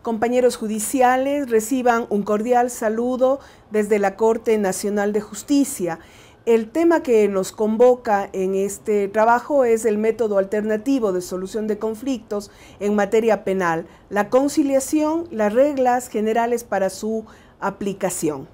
Compañeros judiciales, reciban un cordial saludo desde la Corte Nacional de Justicia. El tema que nos convoca en este trabajo es el método alternativo de solución de conflictos en materia penal, la conciliación, las reglas generales para su aplicación.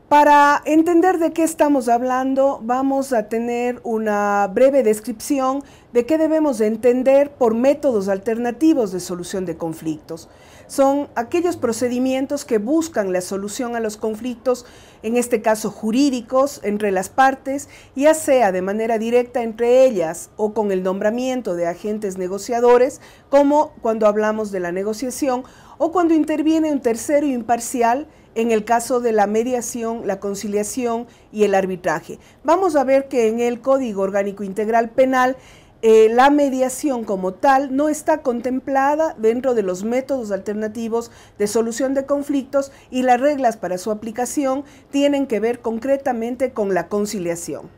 Para entender de qué estamos hablando, vamos a tener una breve descripción de qué debemos entender por métodos alternativos de solución de conflictos. Son aquellos procedimientos que buscan la solución a los conflictos, en este caso jurídicos, entre las partes, ya sea de manera directa entre ellas o con el nombramiento de agentes negociadores, como cuando hablamos de la negociación, o cuando interviene un tercero imparcial, en el caso de la mediación, la conciliación y el arbitraje. Vamos a ver que en el Código Orgánico Integral Penal la mediación como tal no está contemplada dentro de los métodos alternativos de solución de conflictos y las reglas para su aplicación tienen que ver concretamente con la conciliación.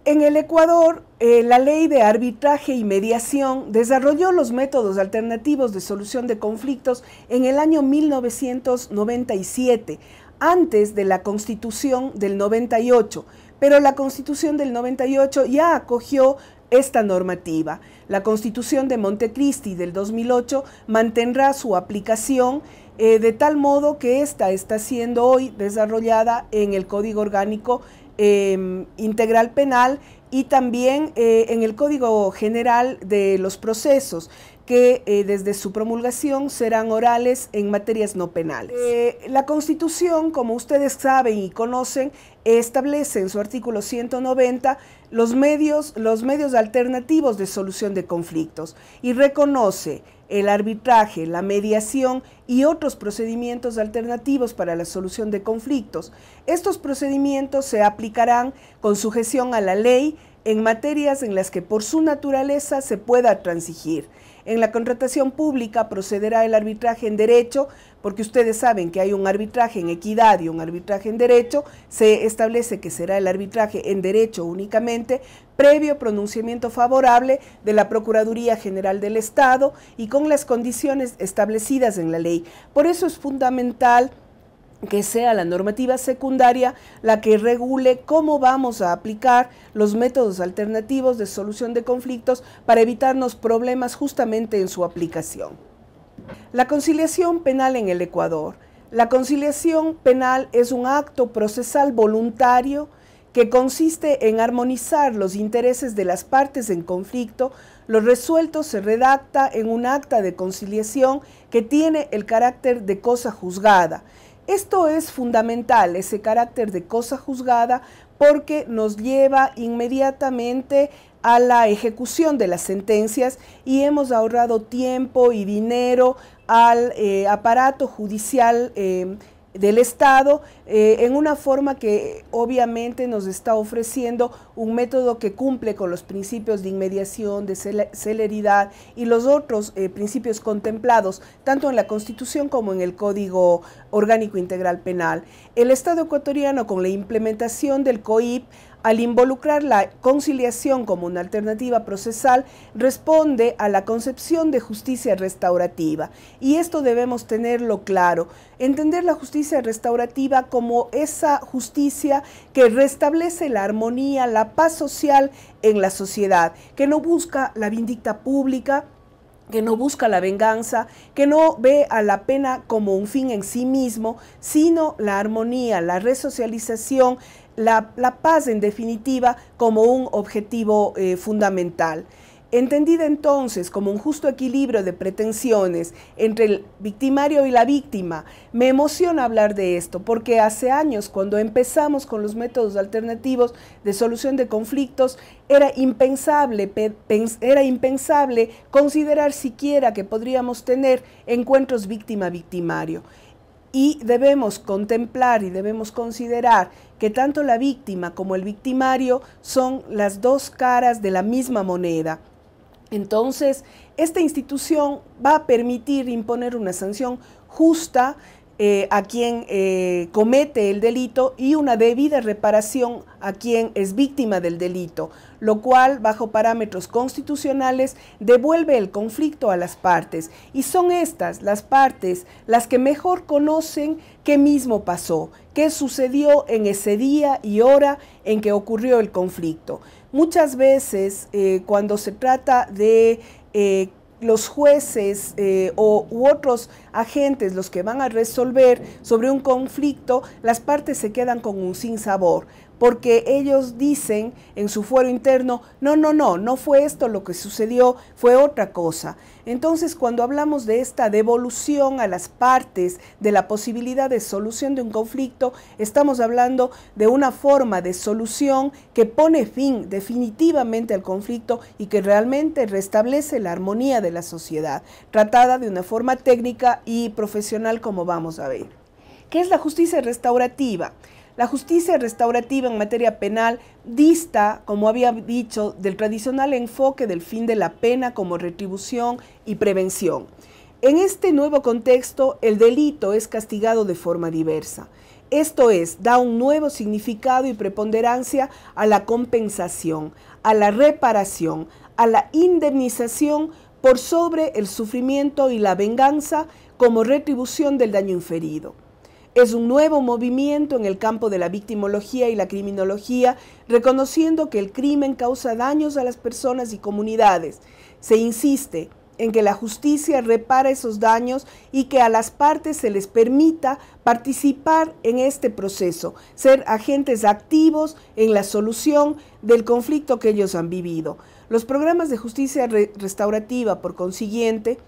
En el Ecuador, la Ley de Arbitraje y Mediación desarrolló los métodos alternativos de solución de conflictos en el año 1997, antes de la Constitución del 98, pero la Constitución del 98 ya acogió esta normativa. La Constitución de Montecristi del 2008 mantendrá su aplicación de tal modo que esta está siendo hoy desarrollada en el Código Orgánico Integral Penal y también en el Código General de los Procesos, que desde su promulgación serán orales en materias no penales. La Constitución, como ustedes saben y conocen, establece en su artículo 190 los medios alternativos de solución de conflictos y reconoce el arbitraje, la mediación y otros procedimientos alternativos para la solución de conflictos. Estos procedimientos se aplicarán con sujeción a la ley en materias en las que por su naturaleza se pueda transigir. En la contratación pública procederá el arbitraje en derecho, porque ustedes saben que hay un arbitraje en equidad y un arbitraje en derecho. Se establece que será el arbitraje en derecho únicamente, previo pronunciamiento favorable de la Procuraduría General del Estado y con las condiciones establecidas en la ley. Por eso es fundamental que sea la normativa secundaria la que regule cómo vamos a aplicar los métodos alternativos de solución de conflictos para evitarnos problemas justamente en su aplicación. La conciliación penal en el Ecuador. La conciliación penal es un acto procesal voluntario que consiste en armonizar los intereses de las partes en conflicto. Lo resuelto se redacta en un acta de conciliación que tiene el carácter de cosa juzgada. Esto es fundamental, ese carácter de cosa juzgada, porque nos lleva inmediatamente a la ejecución de las sentencias y hemos ahorrado tiempo y dinero al aparato judicial del Estado en una forma que obviamente nos está ofreciendo un método que cumple con los principios de inmediación, de celeridad y los otros principios contemplados tanto en la Constitución como en el Código Orgánico Integral Penal. El Estado ecuatoriano, con la implementación del COIP, al involucrar la conciliación como una alternativa procesal, responde a la concepción de justicia restaurativa. Y esto debemos tenerlo claro, entender la justicia restaurativa como esa justicia que restablece la armonía, la paz social en la sociedad, que no busca la vindicta pública, que no busca la venganza, que no ve a la pena como un fin en sí mismo, sino la armonía, la resocialización, la paz en definitiva como un objetivo fundamental. Entendida entonces como un justo equilibrio de pretensiones entre el victimario y la víctima, me emociona hablar de esto porque hace años, cuando empezamos con los métodos alternativos de solución de conflictos, era impensable considerar siquiera que podríamos tener encuentros víctima-victimario. Y debemos contemplar y debemos considerar que tanto la víctima como el victimario son las dos caras de la misma moneda. Entonces, esta institución va a permitir imponer una sanción justa a quien comete el delito y una debida reparación a quien es víctima del delito, lo cual, bajo parámetros constitucionales, devuelve el conflicto a las partes. Y son estas, las partes, las que mejor conocen qué mismo pasó, qué sucedió en ese día y hora en que ocurrió el conflicto. Muchas veces, cuando se trata de los jueces u otros agentes los que van a resolver sobre un conflicto, las partes se quedan con un sinsabor, porque ellos dicen en su fuero interno, no fue esto lo que sucedió, fue otra cosa. Entonces, cuando hablamos de esta devolución a las partes de la posibilidad de solución de un conflicto, estamos hablando de una forma de solución que pone fin definitivamente al conflicto y que realmente restablece la armonía de la sociedad, tratada de una forma técnica y profesional, como vamos a ver. ¿Qué es la justicia restaurativa? La justicia restaurativa en materia penal dista, como había dicho, del tradicional enfoque del fin de la pena como retribución y prevención. En este nuevo contexto, el delito es castigado de forma diversa. Esto es, da un nuevo significado y preponderancia a la compensación, a la reparación, a la indemnización por sobre el sufrimiento y la venganza como retribución del daño inferido. Es un nuevo movimiento en el campo de la victimología y la criminología, reconociendo que el crimen causa daños a las personas y comunidades. Se insiste en que la justicia repara esos daños y que a las partes se les permita participar en este proceso, ser agentes activos en la solución del conflicto que ellos han vivido. Los programas de justicia restaurativa, por consiguiente,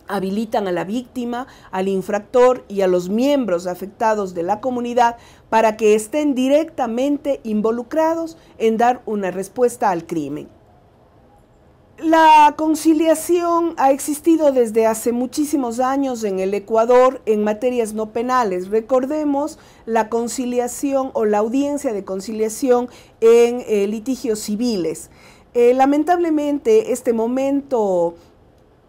habilitan a la víctima, al infractor y a los miembros afectados de la comunidad para que estén directamente involucrados en dar una respuesta al crimen. La conciliación ha existido desde hace muchísimos años en el Ecuador en materias no penales. Recordemos la conciliación o la audiencia de conciliación en litigios civiles. Lamentablemente, este momento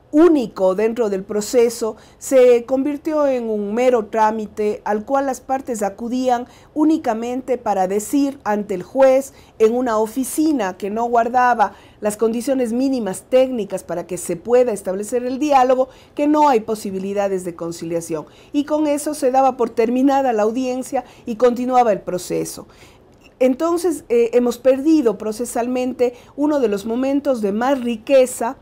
único dentro del proceso se convirtió en un mero trámite al cual las partes acudían únicamente para decir ante el juez en una oficina que no guardaba las condiciones mínimas técnicas para que se pueda establecer el diálogo, que no hay posibilidades de conciliación. Y con eso se daba por terminada la audiencia y continuaba el proceso. Entonces hemos perdido procesalmente uno de los momentos de más riqueza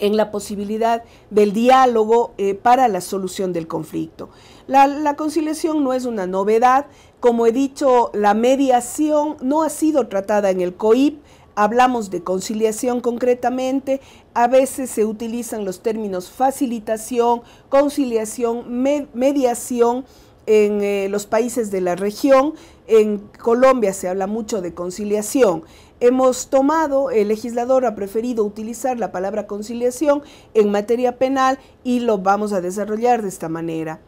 en la posibilidad del diálogo para la solución del conflicto. La conciliación no es una novedad. Como he dicho, la mediación no ha sido tratada en el COIP. Hablamos de conciliación concretamente, a veces se utilizan los términos facilitación, conciliación, mediación en los países de la región. En Colombia se habla mucho de conciliación. Hemos tomado, el legislador ha preferido utilizar la palabra conciliación en materia penal y lo vamos a desarrollar de esta manera.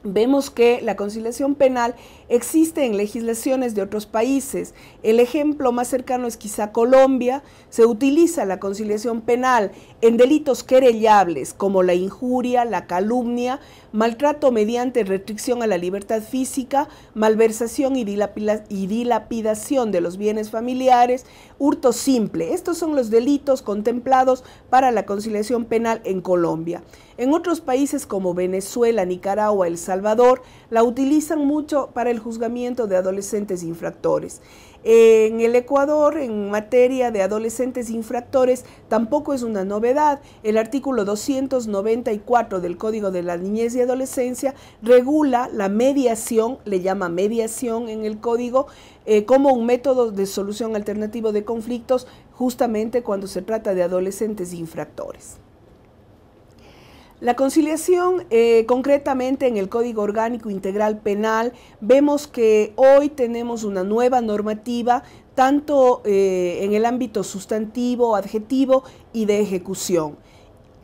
Vemos que la conciliación penal existe en legislaciones de otros países. El ejemplo más cercano es quizá Colombia. Se utiliza la conciliación penal en delitos querellables como la injuria, la calumnia, maltrato mediante restricción a la libertad física, malversación y dilapidación de los bienes familiares, hurto simple. Estos son los delitos contemplados para la conciliación penal en Colombia. En otros países como Venezuela, Nicaragua, El Salvador, la utilizan mucho para el juzgamiento de adolescentes infractores. En el Ecuador, en materia de adolescentes infractores, tampoco es una novedad. El artículo 294 del Código de la Niñez y Adolescencia regula la mediación, le llama mediación en el Código, como un método de solución alternativo de conflictos, justamente cuando se trata de adolescentes infractores. La conciliación, concretamente en el Código Orgánico Integral Penal, vemos que hoy tenemos una nueva normativa, tanto en el ámbito sustantivo, adjetivo y de ejecución.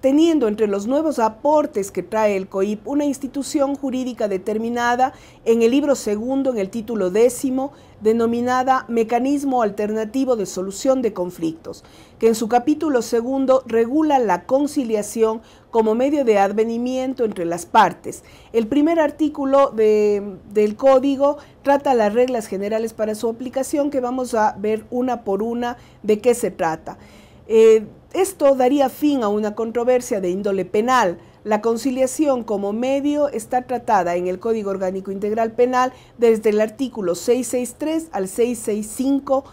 teniendo entre los nuevos aportes que trae el COIP una institución jurídica determinada en el libro segundo, en el título 10º, denominada Mecanismo Alternativo de Solución de Conflictos, que en su capítulo segundo regula la conciliación como medio de advenimiento entre las partes. El primer artículo del Código trata las reglas generales para su aplicación, que vamos a ver una por una de qué se trata. Esto daría fin a una controversia de índole penal. La conciliación como medio está tratada en el Código Orgánico Integral Penal desde el artículo 663 al 665.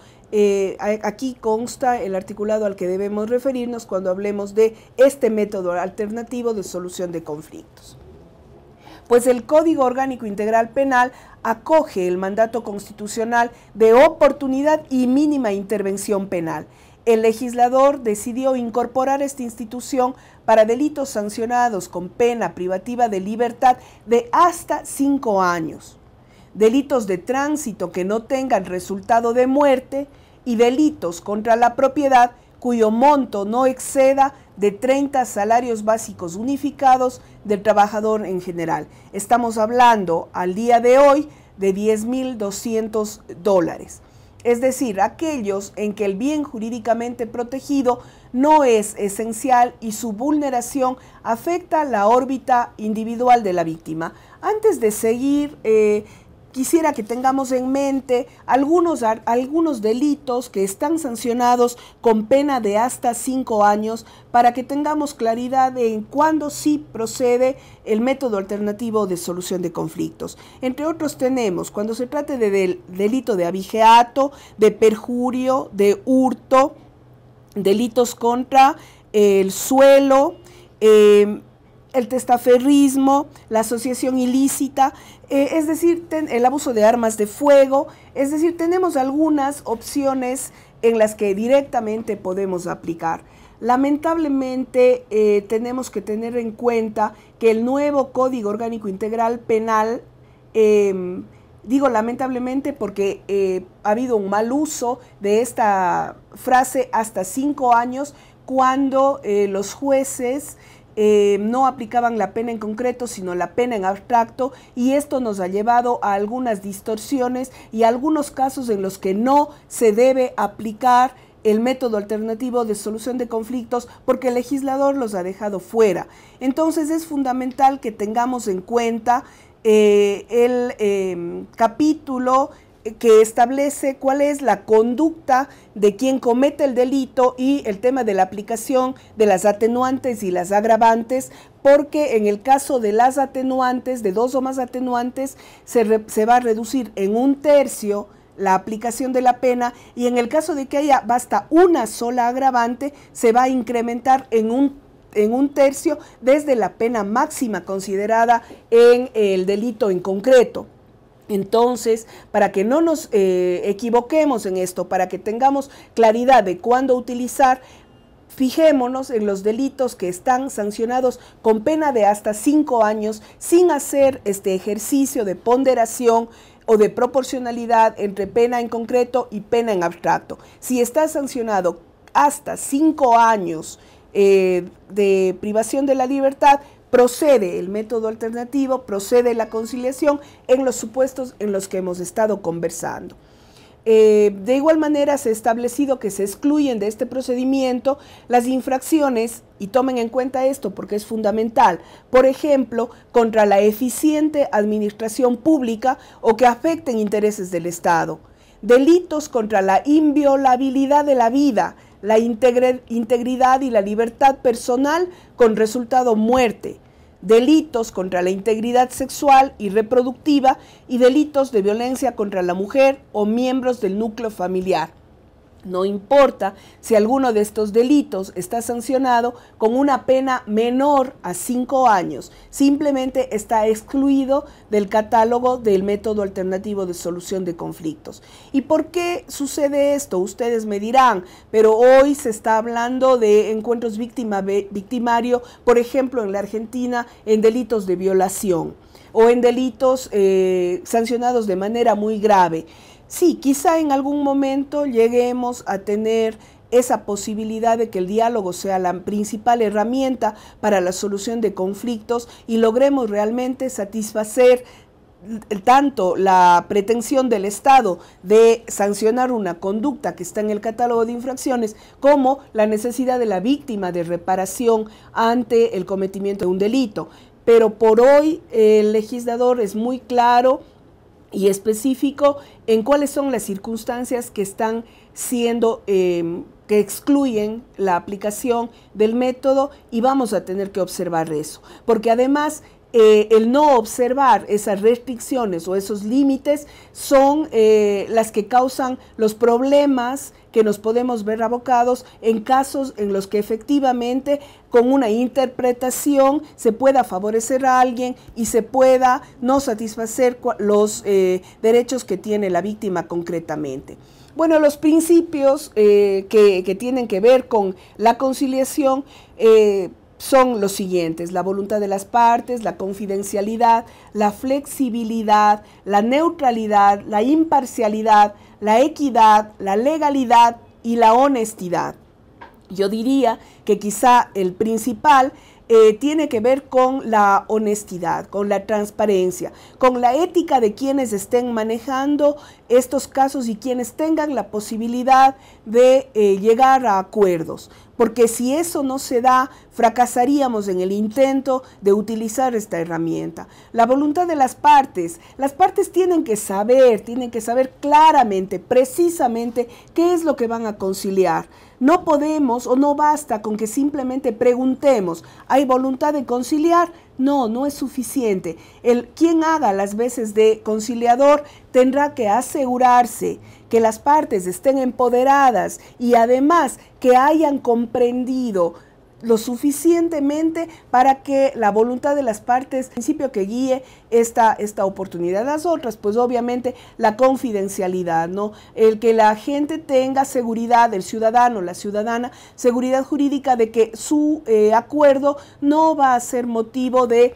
Aquí consta el articulado al que debemos referirnos cuando hablemos de este método alternativo de solución de conflictos. Pues el Código Orgánico Integral Penal acoge el mandato constitucional de oportunidad y mínima intervención penal. El legislador decidió incorporar esta institución para delitos sancionados con pena privativa de libertad de hasta 5 años, delitos de tránsito que no tengan resultado de muerte y delitos contra la propiedad cuyo monto no exceda de 30 salarios básicos unificados del trabajador en general. Estamos hablando al día de hoy de $10.200. Es decir, aquellos en que el bien jurídicamente protegido no es esencial y su vulneración afecta la órbita individual de la víctima. Antes de seguir, quisiera que tengamos en mente algunos delitos que están sancionados con pena de hasta 5 años para que tengamos claridad en cuándo sí procede el método alternativo de solución de conflictos. Entre otros tenemos, cuando se trate del delito de abigeato, de perjurio, de hurto, delitos contra el suelo, el testaferrismo, la asociación ilícita, es decir, el abuso de armas de fuego, es decir, tenemos algunas opciones en las que directamente podemos aplicar. Lamentablemente tenemos que tener en cuenta que el nuevo Código Orgánico Integral Penal, digo lamentablemente porque ha habido un mal uso de esta frase hasta 5 años cuando los jueces no aplicaban la pena en concreto, sino la pena en abstracto, y esto nos ha llevado a algunas distorsiones y a algunos casos en los que no se debe aplicar el método alternativo de solución de conflictos porque el legislador los ha dejado fuera. Entonces es fundamental que tengamos en cuenta el capítulo que establece cuál es la conducta de quien comete el delito y el tema de la aplicación de las atenuantes y las agravantes, porque en el caso de las atenuantes, de 2 o más atenuantes, se va a reducir en 1/3 la aplicación de la pena, y en el caso de que haya basta una sola agravante, se va a incrementar en un 1/3 desde la pena máxima considerada en el delito en concreto. Entonces, para que no nos equivoquemos en esto, para que tengamos claridad de cuándo utilizar, fijémonos en los delitos que están sancionados con pena de hasta 5 años sin hacer este ejercicio de ponderación o de proporcionalidad entre pena en concreto y pena en abstracto. Si está sancionado hasta 5 años de privación de la libertad, procede el método alternativo, procede la conciliación en los supuestos en los que hemos estado conversando. De igual manera se ha establecido que se excluyen de este procedimiento las infracciones, y tomen en cuenta esto porque es fundamental, por ejemplo, contra la eficiente administración pública o que afecten intereses del Estado, delitos contra la inviolabilidad de la vida, la integridad y la libertad personal con resultado muerte, delitos contra la integridad sexual y reproductiva y delitos de violencia contra la mujer o miembros del núcleo familiar. No importa si alguno de estos delitos está sancionado con una pena menor a 5 años, simplemente está excluido del catálogo del método alternativo de solución de conflictos. ¿Y por qué sucede esto? Ustedes me dirán, pero hoy se está hablando de encuentros victimario, por ejemplo, en la Argentina, en delitos de violación o en delitos sancionados de manera muy grave. Sí, quizá en algún momento lleguemos a tener esa posibilidad de que el diálogo sea la principal herramienta para la solución de conflictos y logremos realmente satisfacer tanto la pretensión del Estado de sancionar una conducta que está en el catálogo de infracciones como la necesidad de la víctima de reparación ante el cometimiento de un delito. Pero por hoy el legislador es muy claro y específico en cuáles son las circunstancias que están siendo, que excluyen la aplicación del método, y vamos a tener que observar eso, porque además el no observar esas restricciones o esos límites son las que causan los problemas que nos podemos ver abocados en casos en los que efectivamente con una interpretación se pueda favorecer a alguien y se pueda no satisfacer los derechos que tiene la víctima concretamente. Bueno, los principios que tienen que ver con la conciliación son los siguientes: la voluntad de las partes, la confidencialidad, la flexibilidad, la neutralidad, la imparcialidad, la equidad, la legalidad y la honestidad. Yo diría que quizá el principal tiene que ver con la honestidad, con la transparencia, con la ética de quienes estén manejando estos casos y quienes tengan la posibilidad de llegar a acuerdos. Porque si eso no se da, fracasaríamos en el intento de utilizar esta herramienta. La voluntad de las partes tienen que saber claramente, precisamente, qué es lo que van a conciliar. No podemos o no basta con que simplemente preguntemos, ¿hay voluntad de conciliar? No, no es suficiente. Quien haga las veces de conciliador tendrá que asegurarse que las partes estén empoderadas y además que hayan comprendido lo suficientemente para que la voluntad de las partes, principio que guíe esta oportunidad. Las otras, pues obviamente la confidencialidad, ¿no? El que la gente tenga seguridad, el ciudadano, la ciudadana, seguridad jurídica de que su acuerdo no va a ser motivo de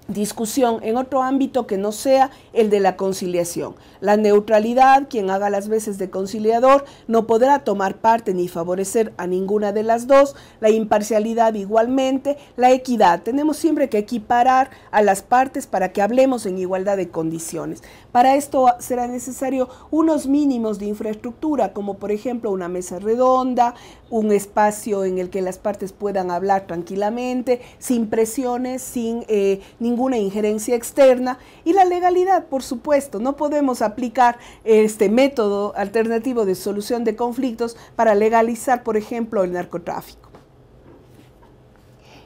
discusión en otro ámbito que no sea el de la conciliación. La neutralidad: quien haga las veces de conciliador no podrá tomar parte ni favorecer a ninguna de las dos. La imparcialidad igualmente. La equidad: tenemos siempre que equiparar a las partes para que hablemos en igualdad de condiciones. Para esto será necesario unos mínimos de infraestructura, como por ejemplo una mesa redonda, un espacio en el que las partes puedan hablar tranquilamente, sin presiones, sin ninguna injerencia externa. Y la legalidad, por supuesto, no podemos aplicar este método alternativo de solución de conflictos para legalizar, por ejemplo, el narcotráfico.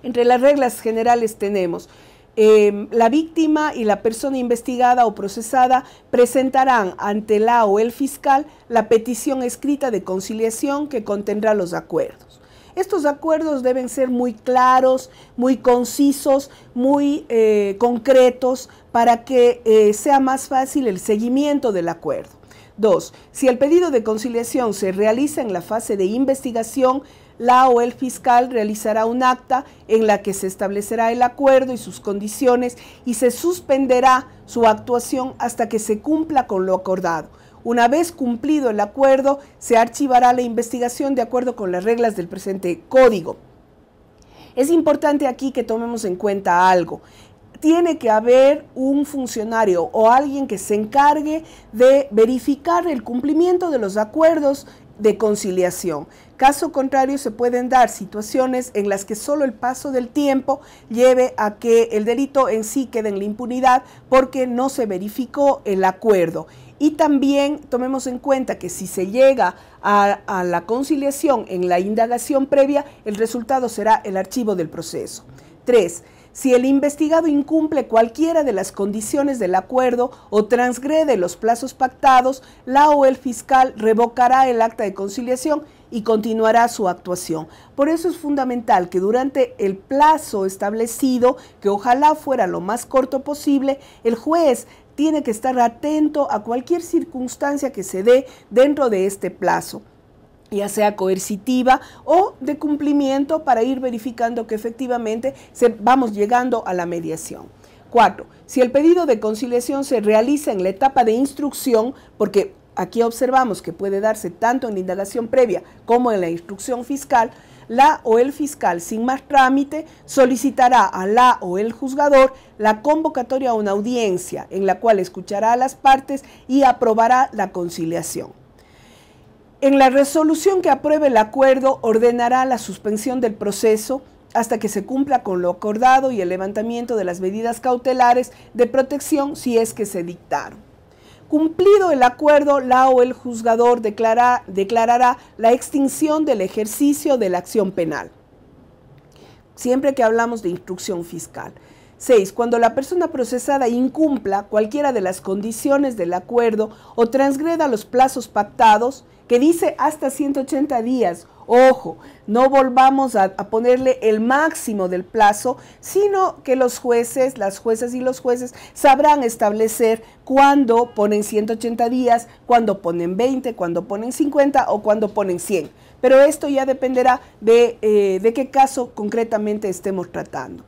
Entre las reglas generales tenemos: la víctima y la persona investigada o procesada presentarán ante la o el fiscal la petición escrita de conciliación que contendrá los acuerdos. Estos acuerdos deben ser muy claros, muy concisos, muy concretos para que sea más fácil el seguimiento del acuerdo. 2. Si el pedido de conciliación se realiza en la fase de investigación, la o el fiscal realizará un acta en la que se establecerá el acuerdo y sus condiciones y se suspenderá su actuación hasta que se cumpla con lo acordado. Una vez cumplido el acuerdo, se archivará la investigación de acuerdo con las reglas del presente código. Es importante aquí que tomemos en cuenta algo. Tiene que haber un funcionario o alguien que se encargue de verificar el cumplimiento de los acuerdos de conciliación. Caso contrario, se pueden dar situaciones en las que solo el paso del tiempo lleve a que el delito en sí quede en la impunidad porque no se verificó el acuerdo. Y también tomemos en cuenta que si se llega a la conciliación en la indagación previa, el resultado será el archivo del proceso. 3. Si el investigado incumple cualquiera de las condiciones del acuerdo o transgrede los plazos pactados, la o el fiscal revocará el acta de conciliación y continuará su actuación. Por eso es fundamental que durante el plazo establecido, que ojalá fuera lo más corto posible, el juez tiene que estar atento a cualquier circunstancia que se dé dentro de este plazo, ya sea coercitiva o de cumplimiento, para ir verificando que efectivamente vamos llegando a la mediación. 4. Si el pedido de conciliación se realiza en la etapa de instrucción, porque aquí observamos que puede darse tanto en la indagación previa como en la instrucción fiscal, la o el fiscal, sin más trámite, solicitará a la o el juzgador la convocatoria a una audiencia en la cual escuchará a las partes y aprobará la conciliación. En la resolución que apruebe el acuerdo, ordenará la suspensión del proceso hasta que se cumpla con lo acordado y el levantamiento de las medidas cautelares de protección si es que se dictaron. Cumplido el acuerdo, la o el juzgador declarará la extinción del ejercicio de la acción penal, siempre que hablamos de instrucción fiscal. 6. Cuando la persona procesada incumpla cualquiera de las condiciones del acuerdo o transgreda los plazos pactados, que dice hasta 180 días, ojo, no volvamos a ponerle el máximo del plazo, sino que los jueces, las juezas y los jueces sabrán establecer cuándo ponen 180 días, cuándo ponen 20, cuándo ponen 50 o cuándo ponen 100. Pero esto ya dependerá de qué caso concretamente estemos tratando.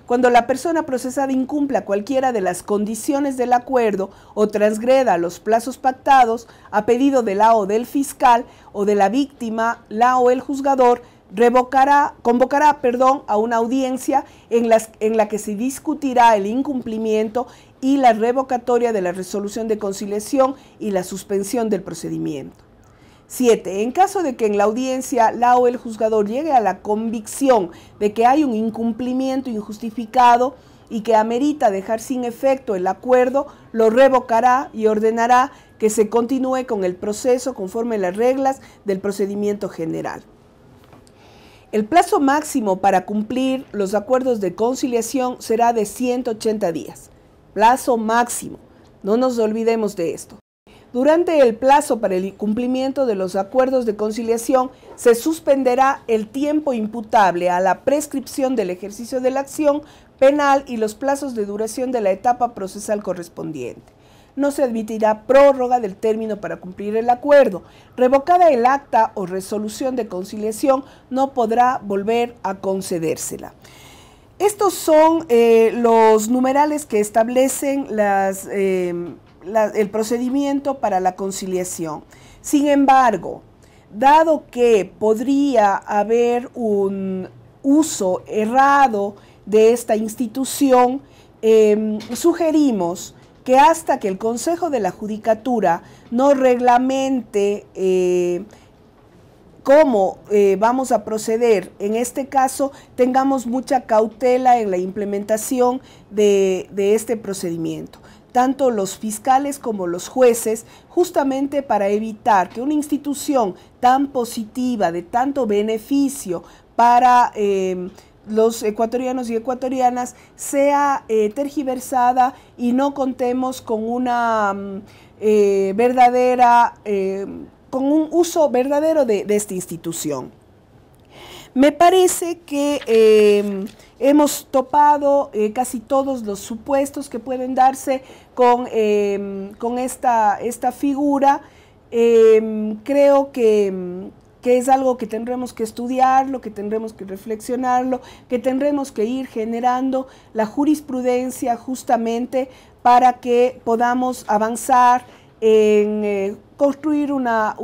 Cuando la persona procesada incumpla cualquiera de las condiciones del acuerdo o transgreda los plazos pactados, a pedido de la o del fiscal o de la víctima, la o el juzgador convocará a una audiencia en la que se discutirá el incumplimiento y la revocatoria de la resolución de conciliación y la suspensión del procedimiento. 7. En caso de que en la audiencia la o el juzgador llegue a la convicción de que hay un incumplimiento injustificado y que amerita dejar sin efecto el acuerdo, lo revocará y ordenará que se continúe con el proceso conforme las reglas del procedimiento general. El plazo máximo para cumplir los acuerdos de conciliación será de 180 días. Plazo máximo. No nos olvidemos de esto. Durante el plazo para el cumplimiento de los acuerdos de conciliación, se suspenderá el tiempo imputable a la prescripción del ejercicio de la acción penal y los plazos de duración de la etapa procesal correspondiente. No se admitirá prórroga del término para cumplir el acuerdo. Revocada el acta o resolución de conciliación, no podrá volver a concedérsela. Estos son los numerales que establecen el procedimiento para la conciliación. Sin embargo, dado que podría haber un uso errado de esta institución, sugerimos que hasta que el Consejo de la Judicatura no reglamente cómo vamos a proceder en este caso, tengamos mucha cautela en la implementación de este procedimiento, tanto los fiscales como los jueces, justamente para evitar que una institución tan positiva, de tanto beneficio para los ecuatorianos y ecuatorianas, sea tergiversada y no contemos con una con un uso verdadero de esta institución. Me parece que hemos topado casi todos los supuestos que pueden darse con esta figura. Creo que es algo que tendremos que estudiarlo, que tendremos que reflexionarlo, que tendremos que ir generando la jurisprudencia justamente para que podamos avanzar en construir una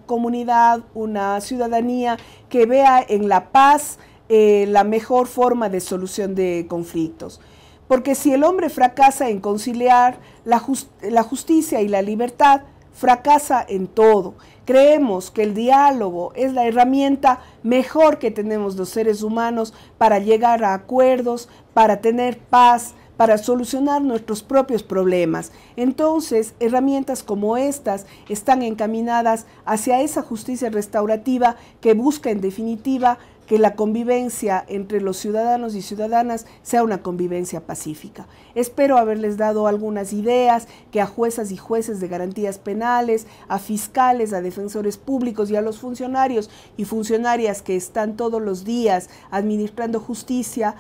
comunidad, una ciudadanía que vea en la paz la mejor forma de solución de conflictos. Porque si el hombre fracasa en conciliar, la justicia y la libertad fracasa en todo. Creemos que el diálogo es la herramienta mejor que tenemos los seres humanos para llegar a acuerdos, para tener paz, para solucionar nuestros propios problemas. Entonces, herramientas como estas están encaminadas hacia esa justicia restaurativa que busca, en definitiva, que la convivencia entre los ciudadanos y ciudadanas sea una convivencia pacífica. Espero haberles dado algunas ideas que a juezas y jueces de garantías penales, a fiscales, a defensores públicos y a los funcionarios y funcionarias que están todos los días administrando justicia,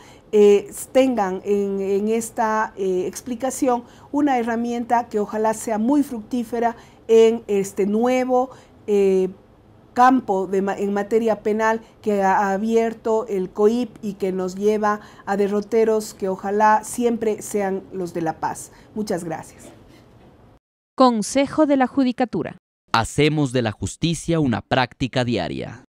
tengan en esta explicación una herramienta que ojalá sea muy fructífera en este nuevo campo en materia penal que ha abierto el COIP y que nos lleva a derroteros que ojalá siempre sean los de la paz. Muchas gracias. Consejo de la Judicatura. Hacemos de la justicia una práctica diaria.